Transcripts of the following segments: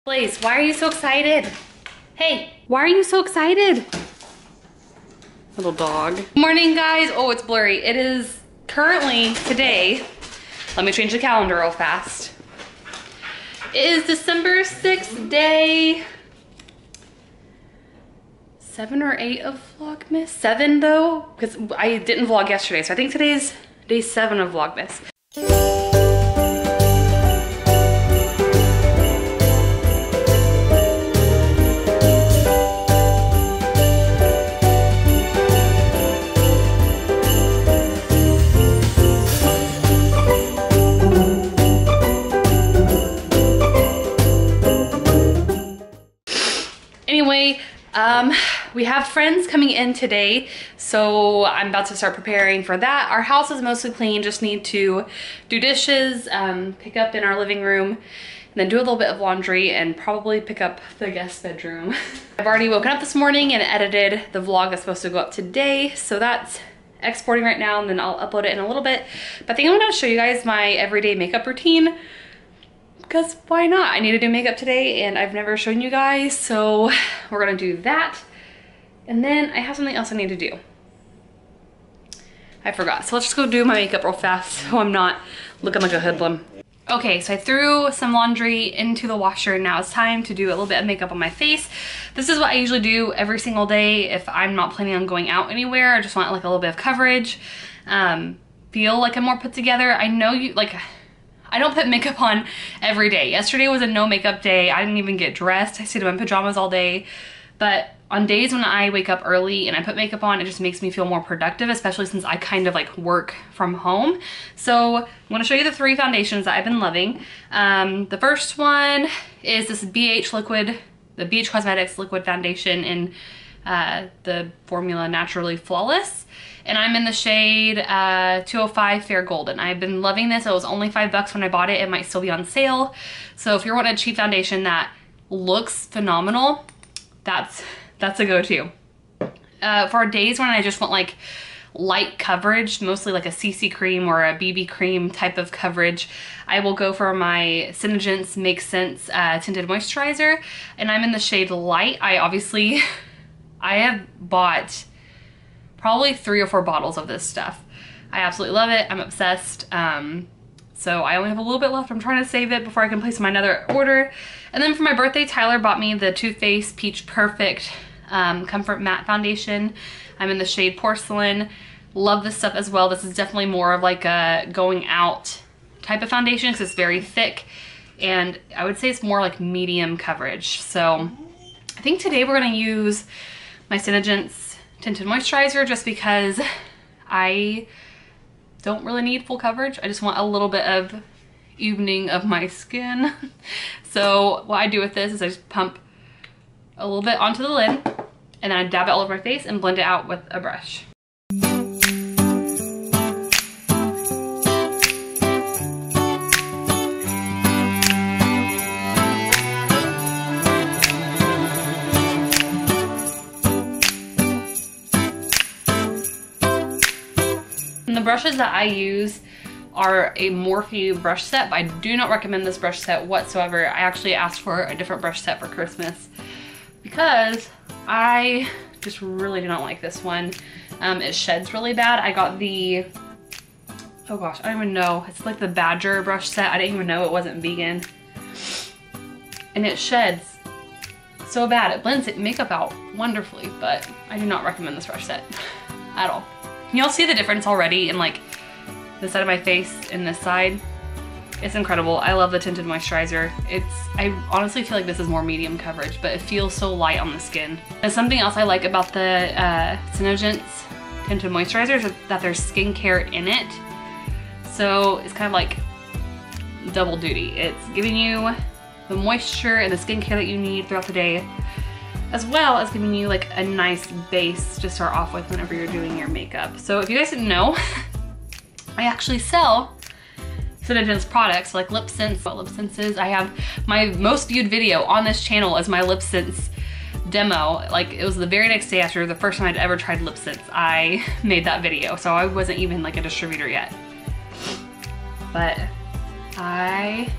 Blaze, why are you so excited? Hey, why are you so excited? Little dog. Morning, guys. Oh, it's blurry. It is currently today. Let me change the calendar real fast. It is December 6th, day 7 or 8 of Vlogmas. 7 though, because I didn't vlog yesterday. So I think today's day 7 of Vlogmas. Anyway, we have friends coming in today, so I'm about to start preparing for that. Our house is mostly clean, just need to do dishes, pick up in our living room, and then do a little bit of laundry and probably pick up the guest bedroom. I've already woken up this morning and edited the vlog that's supposed to go up today, so that's exporting right now, and then I'll upload it in a little bit. But I think I'm gonna show you guys my everyday makeup routine, because why not? I need to do makeup today and I've never shown you guys, so we're gonna do that. And then I have something else I need to do. I forgot, so let's just go do my makeup real fast so I'm not looking like a hoodlum. Okay, so I threw some laundry into the washer and now it's time to do a little bit of makeup on my face. This is what I usually do every single day if I'm not planning on going out anywhere. I just want like a little bit of coverage, feel like I'm more put together. I know you, like, I don't put makeup on every day. Yesterday was a no makeup day. I didn't even get dressed. I stayed in my pajamas all day. But on days when I wake up early and I put makeup on, it just makes me feel more productive, especially since I kind of like work from home. So I'm gonna show you the 3 foundations that I've been loving. The first one is this BH liquid, the BH Cosmetics liquid foundation in the formula Naturally Flawless. And I'm in the shade 205 Fair Golden. I've been loving this. It was only $5 when I bought it. It might still be on sale. So if you're wanting a cheap foundation that looks phenomenal, that's a go-to. For days when I just want like light coverage, mostly like a CC cream or a BB cream type of coverage, I will go for my Senegence Make Sense tinted moisturizer. And I'm in the shade Light. I have bought probably 3 or 4 bottles of this stuff. I absolutely love it. I'm obsessed. So I only have a little bit left. I'm trying to save it before I can place my another order. And then for my birthday, Tyler bought me the Too Faced Peach Perfect Comfort Matte Foundation. I'm in the shade Porcelain. Love this stuff as well. This is definitely more of like a going out type of foundation because it's very thick. And I would say it's more like medium coverage. So I think today we're gonna use my Senegence tinted moisturizer just because I don't really need full coverage. I just want a little bit of evening of my skin. So what I do with this is I just pump a little bit onto the lid and then I dab it all over my face and blend it out with a brush. And the brushes that I use are a Morphe brush set, but I do not recommend this brush set whatsoever. I actually asked for a different brush set for Christmas because I just really do not like this one. It sheds really bad. I got the, oh gosh, I don't even know. It's like the Badger brush set. I didn't even know it wasn't vegan. And it sheds so bad. It blends makeup out wonderfully, but I do not recommend this brush set at all. Can y'all see the difference already in like this side of my face and this side? It's incredible. I love the tinted moisturizer. I honestly feel like this is more medium coverage, but it feels so light on the skin. And something else I like about the Senegence tinted moisturizer is that there's skincare in it. So it's kind of like double duty. It's giving you the moisture and the skincare that you need throughout the day, as well as giving you like a nice base to start off with whenever you're doing your makeup. So if you guys didn't know, I actually sell Senegence products like lip scents. What lip scents is? I have my most viewed video on this channel is my lip scents demo. Like it was the very next day after the first time I'd ever tried lip scents, I made that video. So I wasn't even like a distributor yet. But I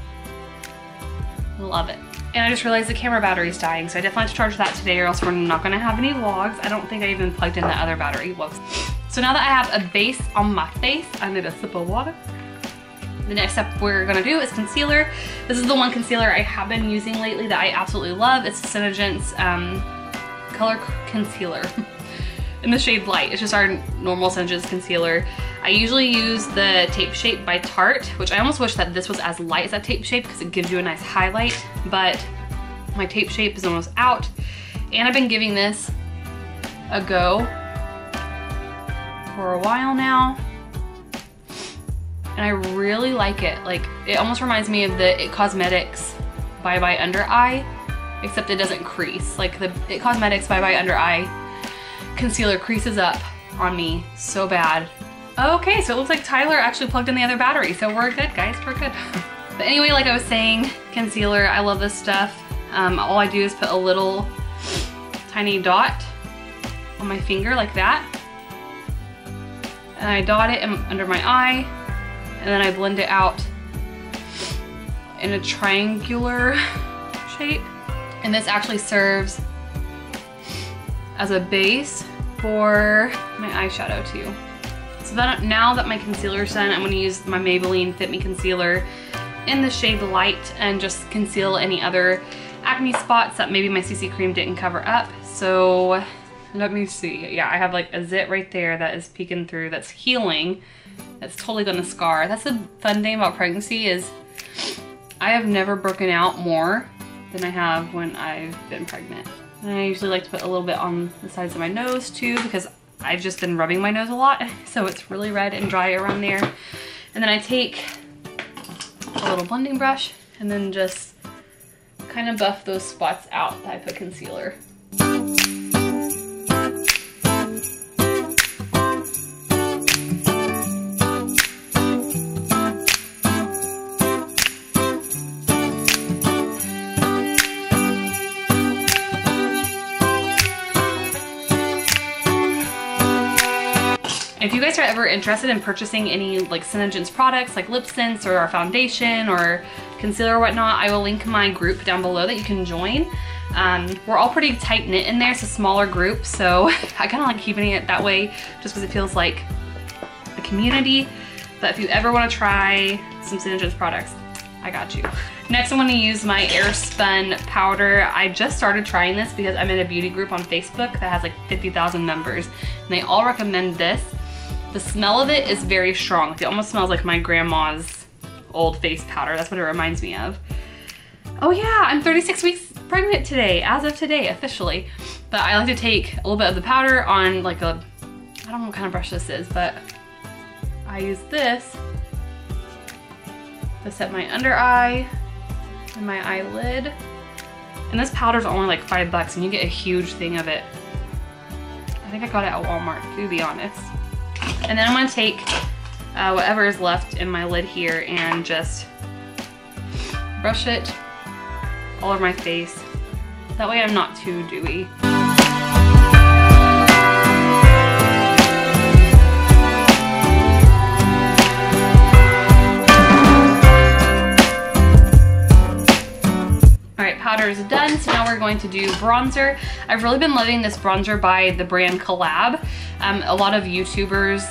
love it. And I just realized the camera battery is dying, so I definitely have to charge that today or else we're not gonna have any vlogs. I don't think I even plugged in the other battery. Whoops. So now that I have a base on my face, I need a sip of water. The next step we're gonna do is concealer. This is the one concealer I have been using lately that I absolutely love. It's Synergence Color Concealer in the shade Light. It's just our normal Synergence concealer. I usually use the Tape Shape by Tarte, which I almost wish that this was as light as that Tape Shape because it gives you a nice highlight, but my Tape Shape is almost out. And I've been giving this a go for a while now. And I really like it. Like, it almost reminds me of the It Cosmetics Bye Bye Under Eye, except it doesn't crease. Like the It Cosmetics Bye Bye Under Eye concealer creases up on me so bad. Okay, so it looks like Tyler actually plugged in the other battery, so we're good, guys, we're good. But anyway, like I was saying, concealer, I love this stuff. All I do is put a little tiny dot on my finger like that. And I dot it under my eye, and then I blend it out in a triangular shape. And this actually serves as a base for my eyeshadow too. So then, now that my concealer's done, I'm gonna use my Maybelline Fit Me Concealer in the shade Light and just conceal any other acne spots that maybe my CC cream didn't cover up. So let me see. Yeah, I have like a zit right there that is peeking through, that's healing. That's totally gonna scar. That's the fun thing about pregnancy is I have never broken out more than I have when I've been pregnant. And I usually like to put a little bit on the sides of my nose too because I've just been rubbing my nose a lot, so it's really red and dry around there. And then I take a little blending brush and then just kind of buff those spots out that I put concealer. If you guys are ever interested in purchasing any like Synergence products like lip tints or our foundation or concealer or whatnot, I will link my group down below that you can join. We're all pretty tight knit in there. It's a smaller group, so I kind of like keeping it that way just because it feels like a community. But if you ever want to try some Synergence products, I got you. Next, I'm going to use my Airspun powder. I just started trying this because I'm in a beauty group on Facebook that has like 50,000 members, and they all recommend this. The smell of it is very strong. It almost smells like my grandma's old face powder. That's what it reminds me of. Oh yeah, I'm 36 weeks pregnant today, as of today, officially. But I like to take a little bit of the powder on like a, I don't know what kind of brush this is, but I use this to set my under eye and my eyelid. And this powder's only like $5 and you get a huge thing of it. I think I got it at Walmart, to be honest. And then I'm gonna take whatever is left in my lid here and just brush it all over my face. That way I'm not too dewy. Alright, powder is done, so now we're going to do bronzer. I've really been loving this bronzer by the brand Collab. A lot of YouTubers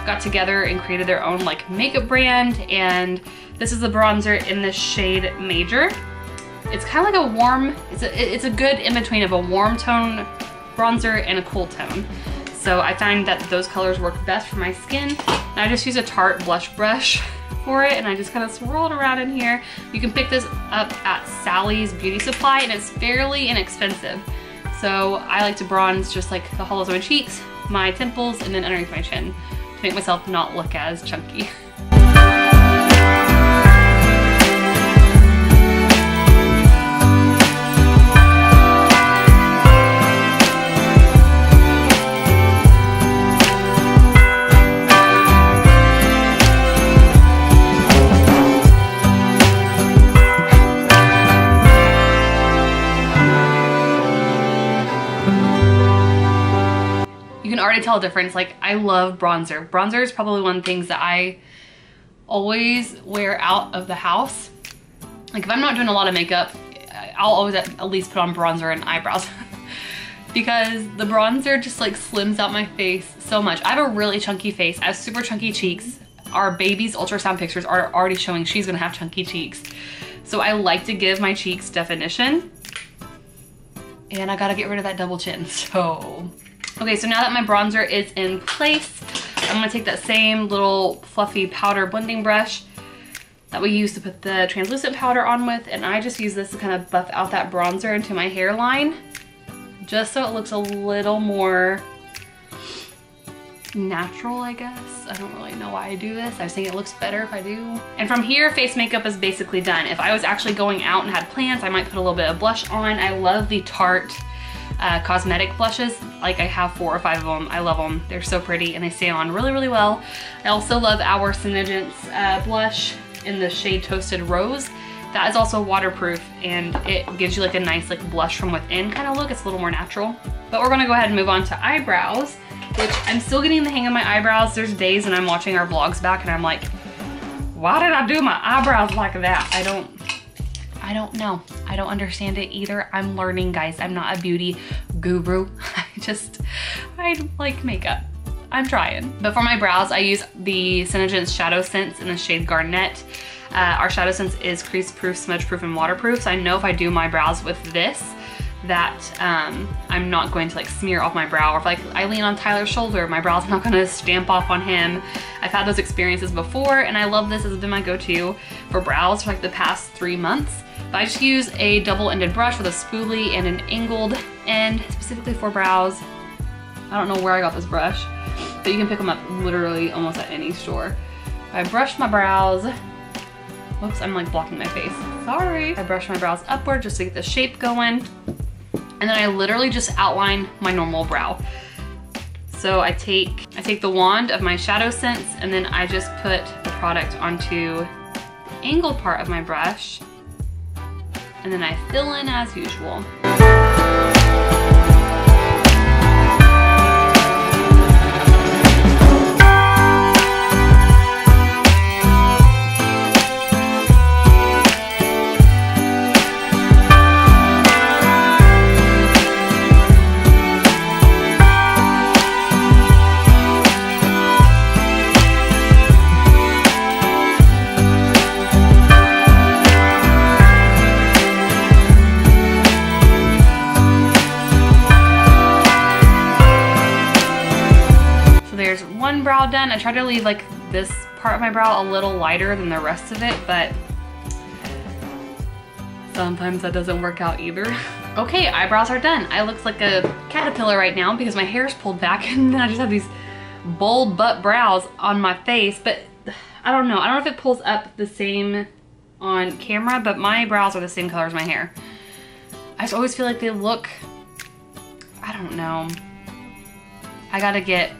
got together and created their own like makeup brand, and this is the bronzer in the shade Major. It's kind of like a warm, it's a good in-between of a warm tone bronzer and a cool tone. So I find that those colors work best for my skin. And I just use a Tarte blush brush for it, and I just kind of swirl it around in here. You can pick this up at Sally's Beauty Supply, and it's fairly inexpensive. So I like to bronze just like the hollows of my cheeks, my temples, and then underneath my chin to make myself not look as chunky. Already tell a difference. Like, I love bronzer. Bronzer is probably one of the things that I always wear out of the house. Like, if I'm not doing a lot of makeup, I'll always at least put on bronzer and eyebrows because the bronzer just like slims out my face so much. I have a really chunky face. I have super chunky cheeks. Our baby's ultrasound pictures are already showing she's gonna have chunky cheeks. So I like to give my cheeks definition. And I gotta get rid of that double chin, so. Okay, so now that my bronzer is in place, I'm gonna take that same little fluffy powder blending brush that we used to put the translucent powder on with, and I just use this to kind of buff out that bronzer into my hairline, just so it looks a little more natural, I guess. I don't really know why I do this. I just think it looks better if I do. And from here, face makeup is basically done. If I was actually going out and had plans, I might put a little bit of blush on. I love the Tarte cosmetic blushes. Like I have 4 or 5 of them. I love them. They're so pretty and they stay on really, really well. I also love our Senegence blush in the shade Toasted Rose. That is also waterproof and it gives you like a nice like blush from within kind of look. It's a little more natural. But we're gonna go ahead and move on to eyebrows, which I'm still getting the hang of my eyebrows. There's days when I'm watching our vlogs back and I'm like, why did I do my eyebrows like that? I don't know. I don't understand it either. I'm learning, guys. I'm not a beauty guru. I like makeup. I'm trying. But for my brows, I use the Senegence Shadow Sense in the shade Garnet. Our Shadow Sense is crease proof, smudge proof, and waterproof. So I know if I do my brows with this, that I'm not going to like smear off my brow, or if like I lean on Tyler's shoulder, my brow's not gonna stamp off on him. I've had those experiences before and I love this. This has been my go-to for brows for like the past 3 months. But I just use a double-ended brush with a spoolie and an angled end specifically for brows. I don't know where I got this brush, but you can pick them up literally almost at any store. I brushed my brows. Whoops, I'm like blocking my face. Sorry. I brush my brows upward just to get the shape going. And then I literally just outline my normal brow. So I take the wand of my Shadow Sense and then I just put the product onto the angled part of my brush. And then I fill in as usual. One brow done. I try to leave like this part of my brow a little lighter than the rest of it, but sometimes that doesn't work out either. Okay, eyebrows are done. I look like a caterpillar right now because my hair's pulled back and then I just have these bold butt brows on my face, but I don't know. I don't know if it pulls up the same on camera, but my brows are the same color as my hair. I just always feel like they look, I don't know. I gotta get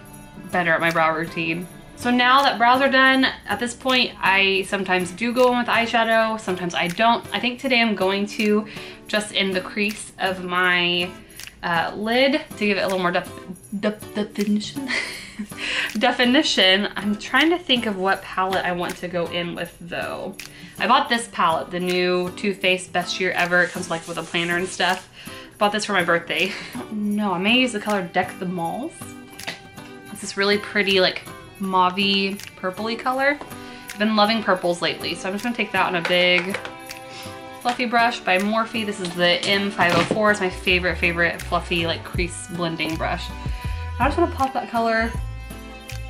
better at my brow routine. So now that brows are done, at this point I sometimes do go in with eyeshadow, sometimes I don't. I think today I'm going to just in the crease of my lid to give it a little more definition. I'm trying to think of what palette I want to go in with though. I bought this palette, the new Too Faced Best Year Ever. It comes like with a planner and stuff. I bought this for my birthday. No, I may use the color Deck the Malls. It's this really pretty like mauve-y purpley color. I've been loving purples lately, so I'm just gonna take that on a big fluffy brush by Morphe. This is the M504. It's my favorite fluffy like crease blending brush. I just wanna pop that color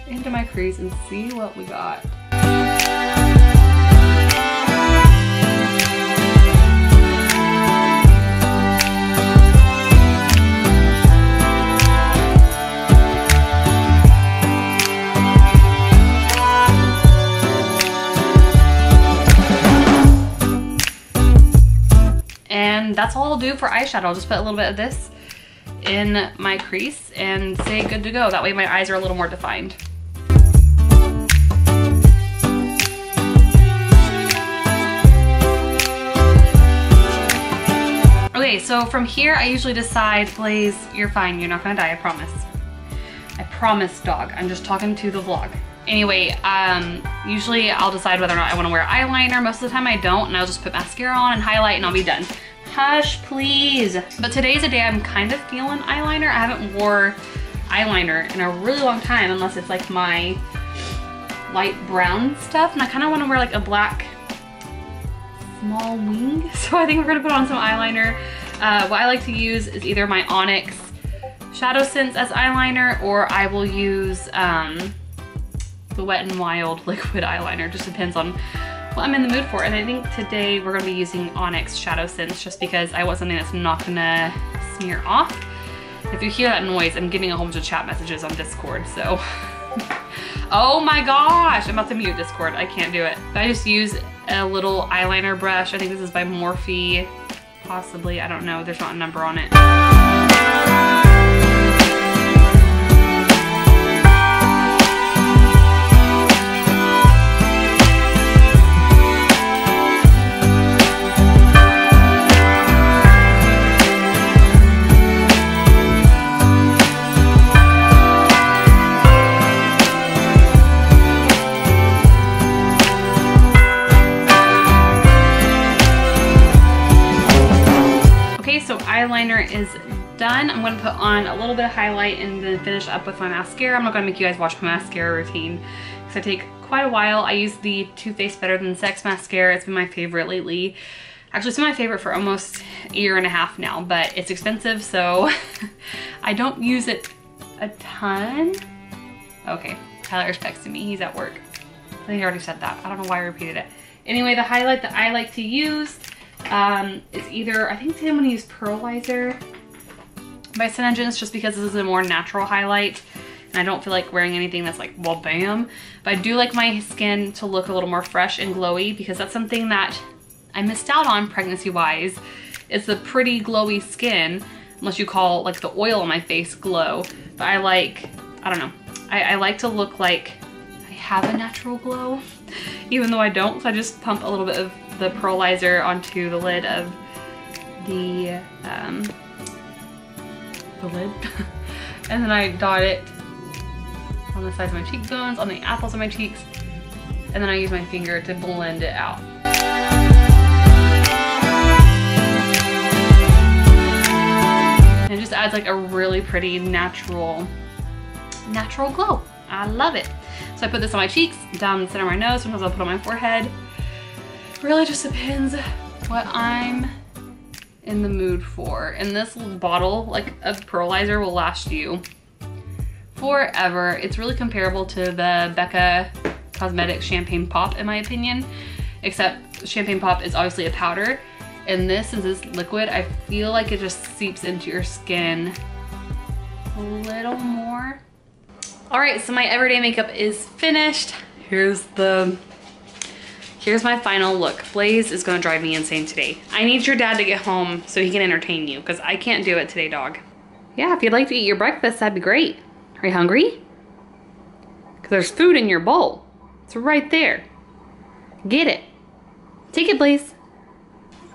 into my crease and see what we got. And that's all I'll do for eyeshadow. I'll just put a little bit of this in my crease and say good to go. That way my eyes are a little more defined. Okay, so from here I usually decide, Blaze, you're fine, you're not gonna die, I promise. I promise, dog. I'm just talking to the vlog. Anyway, usually I'll decide whether or not I want to wear eyeliner. Most of the time I don't, and I'll just put mascara on and highlight and I'll be done. Hush, please. But today's a day I'm kind of feeling eyeliner. I haven't wore eyeliner in a really long time, unless it's like my light brown stuff. And I kind of want to wear like a black small wing. So I think we're gonna put on some eyeliner. What I like to use is either my Onyx Shadow Sense as eyeliner, or I will use the Wet n Wild liquid eyeliner. Just depends on what I'm in the mood for. And I think today we're gonna be using Onyx Shadow Sense just because I want something that's not gonna smear off. If you hear that noise, I'm getting a whole bunch of chat messages on Discord, so. Oh my gosh, I'm about to mute Discord. I can't do it. I just use a little eyeliner brush. I think this is by Morphe, possibly. I don't know, there's not a number on it. Eyeliner is done. I'm going to put on a little bit of highlight and then finish up with my mascara. I'm not going to make you guys watch my mascara routine because I take quite a while. I use the Too Faced Better Than Sex mascara. It's been my favorite lately. Actually, it's been my favorite for almost a year and a half now, but it's expensive, so I don't use it a ton. Okay, Tyler's texting me. He's at work. I think I already said that. I don't know why I repeated it. Anyway, the highlight that I like to use it's either, I think today I'm gonna use Pearlizer by Senegence, just because this is a more natural highlight and I don't feel like wearing anything that's like, well, bam. But I do like my skin to look a little more fresh and glowy, because that's something that I missed out on pregnancy-wise. It's the pretty glowy skin, unless you call like the oil on my face glow. But I like, I don't know, I like to look like I have a natural glow, even though I don't. So I just pump a little bit of the Pearlizer onto the lid of the lid. And then I dot it on the sides of my cheekbones, on the apples of my cheeks, and then I use my finger to blend it out. And it just adds like a really pretty natural glow. I love it. So I put this on my cheeks, down the center of my nose, sometimes I'll put it on my forehead. Really just depends what I'm in the mood for. And this bottle, like of Pearlizer, will last you forever. It's really comparable to the Becca Cosmetics Champagne Pop, in my opinion, except Champagne Pop is obviously a powder, and this is this liquid. I feel like it just seeps into your skin a little more. All right, so my everyday makeup is finished. Here's my final look. Blaze is gonna drive me insane today. I need your dad to get home so he can entertain you, because I can't do it today, dog. Yeah, if you'd like to eat your breakfast, that'd be great. Are you hungry? Because there's food in your bowl. It's right there. Get it. Take it, Blaze.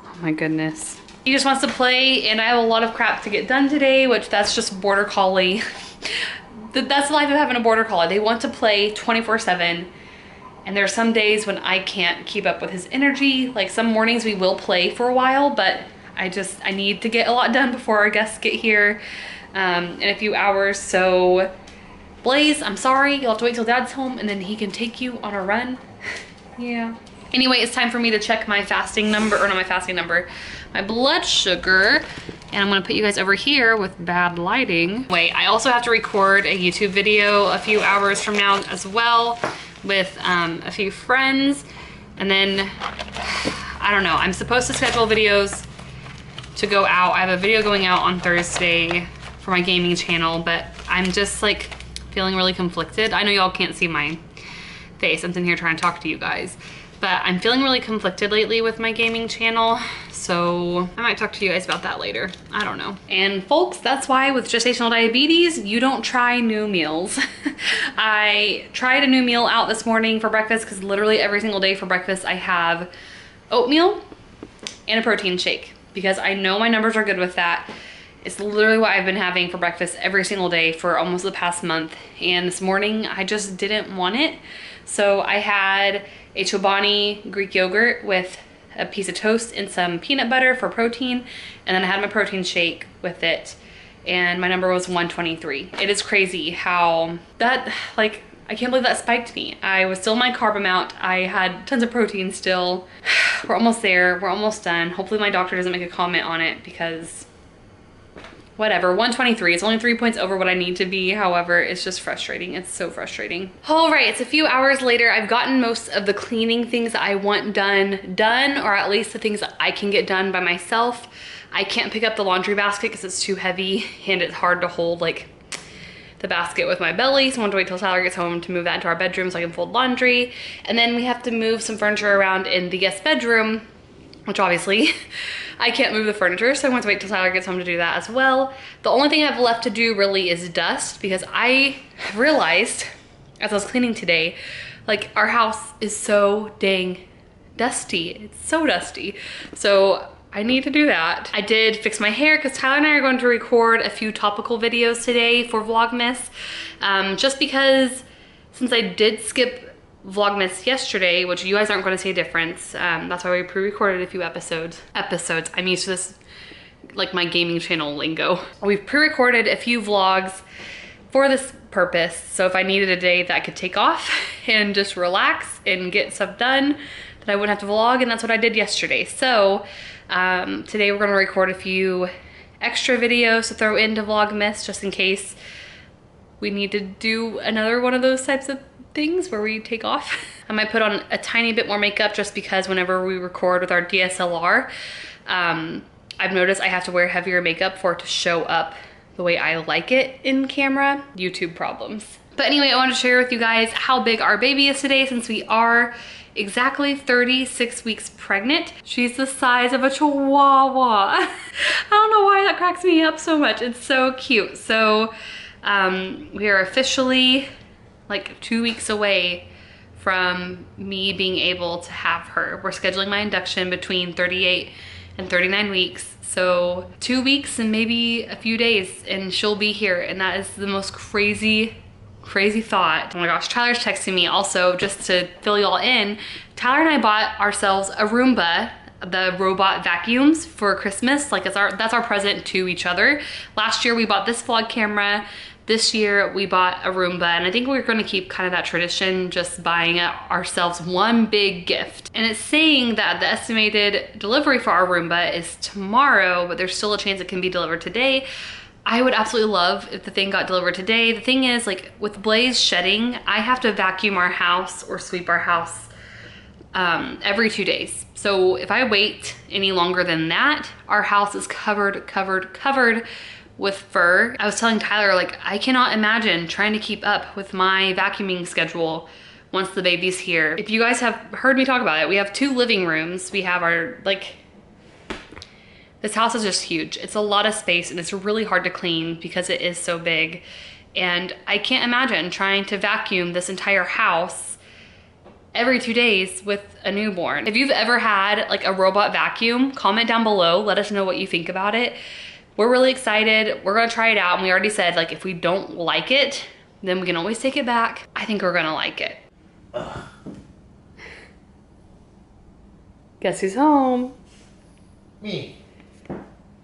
Oh my goodness. He just wants to play, and I have a lot of crap to get done today, which that's just border collie. That's the life of having a border collie. They want to play 24/7. And there are some days when I can't keep up with his energy. Like some mornings we will play for a while, but I need to get a lot done before our guests get here in a few hours. So Blaze, I'm sorry, you'll have to wait till Dad's home and then he can take you on a run. Yeah. Anyway, it's time for me to check my fasting number, or not my fasting number, my blood sugar. And I'm gonna put you guys over here with bad lighting. Wait, I also have to record a YouTube video a few hours from now as well, with a few friends. And then, I don't know, I'm supposed to schedule videos to go out. I have a video going out on Thursday for my gaming channel, but I'm just like feeling really conflicted. I know y'all can't see my face. I'm sitting here trying to talk to you guys, but I'm feeling really conflicted lately with my gaming channel. So I might talk to you guys about that later. I don't know. And folks, that's why with gestational diabetes, you don't try new meals. I tried a new meal out this morning for breakfast, because literally every single day for breakfast I have oatmeal and a protein shake, because I know my numbers are good with that. It's literally what I've been having for breakfast every single day for almost the past month. And this morning I just didn't want it. So I had a Chobani Greek yogurt with a piece of toast and some peanut butter for protein, and then I had my protein shake with it, and my number was 123. It is crazy how that, like, I can't believe that spiked me. I was still in my carb amount. I had tons of protein still. We're almost there. We're almost done. Hopefully my doctor doesn't make a comment on it because whatever, 123. It's only 3 points over what I need to be. However, it's just frustrating. It's so frustrating. All right, it's a few hours later. I've gotten most of the cleaning things that I want done, or at least the things that I can get done by myself. I can't pick up the laundry basket because it's too heavy and it's hard to hold like the basket with my belly. So I want to wait till Tyler gets home to move that into our bedroom so I can fold laundry. And then we have to move some furniture around in the guest bedroom, which obviously I can't move the furniture, so I want to wait till Tyler gets home to do that as well. The only thing I have left to do really is dust, because I realized as I was cleaning today, like our house is so dang dusty. It's so dusty. So I need to do that. I did fix my hair because Tyler and I are going to record a few topical videos today for Vlogmas. Just because since I did skip Vlogmas yesterday, which you guys aren't going to see a difference. That's why we pre-recorded a few episodes. I'm used to this, like my gaming channel lingo. We've pre-recorded a few vlogs for this purpose. So if I needed a day that I could take off and just relax and get stuff done, then I wouldn't have to vlog, and that's what I did yesterday. So today we're going to record a few extra videos to throw into Vlogmas just in case we need to do another one of those types of things where we take off. I might put on a tiny bit more makeup just because whenever we record with our DSLR, I've noticed I have to wear heavier makeup for it to show up the way I like it in camera. YouTube problems. But anyway, I wanted to share with you guys how big our baby is today, since we are exactly 36 weeks pregnant. She's the size of a chihuahua. I don't know why that cracks me up so much. It's so cute. So we are officially like 2 weeks away from me being able to have her. We're scheduling my induction between 38 and 39 weeks. So 2 weeks and maybe a few days and she'll be here. And that is the most crazy thought. Oh my gosh, Tyler's texting me also just to fill y'all in. Tyler and I bought ourselves a Roomba, the robot vacuums, for Christmas. Like that's our present to each other. Last year we bought this vlog camera. This year we bought a Roomba, and I think we're gonna keep kind of that tradition, just buying ourselves one big gift. And it's saying that the estimated delivery for our Roomba is tomorrow, but there's still a chance it can be delivered today. I would absolutely love if the thing got delivered today. The thing is, like with Blaze shedding, I have to vacuum our house or sweep our house every 2 days. So if I wait any longer than that, our house is covered with fur. I was telling Tyler, like, I cannot imagine trying to keep up with my vacuuming schedule once the baby's here. If you guys have heard me talk about it, we have 2 living rooms. We have our, like, this house is just huge. It's a lot of space and it's really hard to clean because it is so big. And I can't imagine trying to vacuum this entire house every 2 days with a newborn. If you've ever had like a robot vacuum, comment down below. Let us know what you think about it. We're really excited. We're gonna try it out. And we already said, like, if we don't like it, then we can always take it back. I think we're gonna like it. Guess who's home? Me.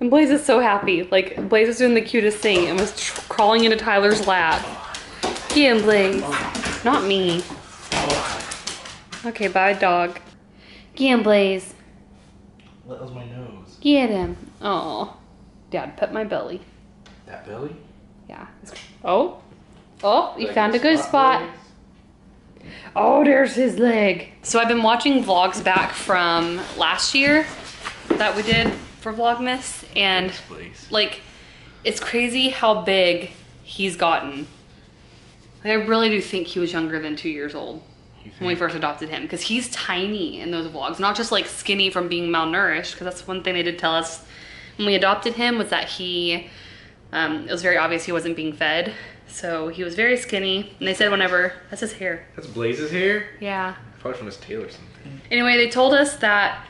And Blaze is so happy. Like, Blaze was doing the cutest thing and was crawling into Tyler's lap. Yeah, Blaze. Not me. Okay, bye, dog. Get him, Blaze. That was my nose. Get him. Oh, Dad, pet my belly. That belly? Yeah. Oh, you found a good spot. Oh, there's his leg. So I've been watching vlogs back from last year that we did for Vlogmas, and like, it's crazy how big he's gotten. Like, I really do think he was younger than 2 years old when we first adopted him, because he's tiny in those vlogs, not just like skinny from being malnourished, because that's one thing they did tell us when we adopted him, was that he, it was very obvious he wasn't being fed. So he was very skinny, and they said whenever, that's his hair. That's Blaze's hair? Yeah. Probably from his tail or something. Anyway, they told us that,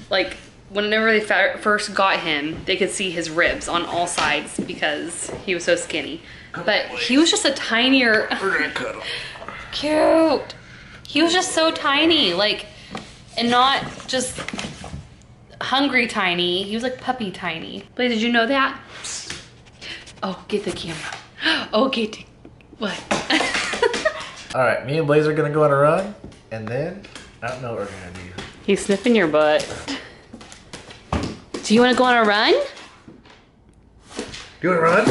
like, whenever they first got him, they could see his ribs on all sides because he was so skinny. But he was just a tinier... We're gonna cut him. Cute. He was just so tiny. Like, And not just hungry tiny. He was like puppy tiny. Blaze, did you know that? Oh, get the camera. Oh, get the... What? Alright, me and Blaze are gonna go on a run, and then I don't know what we're gonna do. He's sniffing your butt. Do you want to go on a run? You wanna run?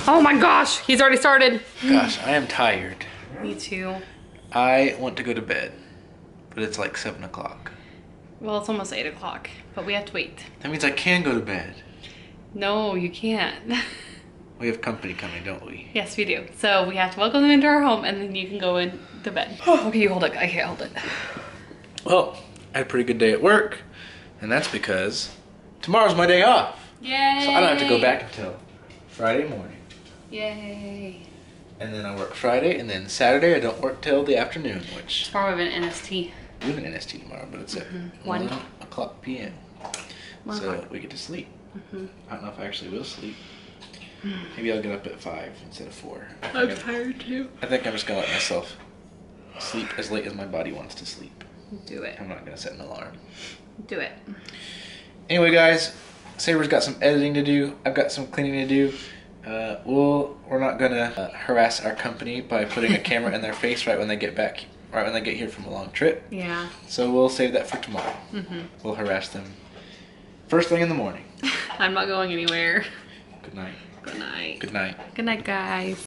Oh my gosh, he's already started. Gosh, I am tired. Me too. I want to go to bed, but it's like 7 o'clock. Well, it's almost 8 o'clock, but we have to wait. That means I can go to bed. No, you can't. We have company coming, don't we? Yes, we do. So we have to welcome them into our home and then you can go in to bed. Okay, you hold it. I can't hold it. Well, I had a pretty good day at work, and that's because tomorrow's my day off. Yay! So I don't have to go back until Friday morning. Yay. And then I work Friday, and then Saturday I don't work till the afternoon, which... Tomorrow we have an NST. We have an NST tomorrow, but it's at 1 o'clock p.m. So we get to sleep. I don't know if I actually will sleep. Maybe I'll get up at 5 instead of 4. I'm tired too. I think I'm just gonna let myself sleep as late as my body wants to sleep. Do it. I'm not gonna set an alarm. Do it. Anyway, guys, Sabra's got some editing to do. I've got some cleaning to do. We're not gonna harass our company by putting a camera in their face right when they get back, right when they get here from a long trip. Yeah. So we'll save that for tomorrow. We'll harass them first thing in the morning. I'm not going anywhere. Good night. Good night. Good night. Good night, guys.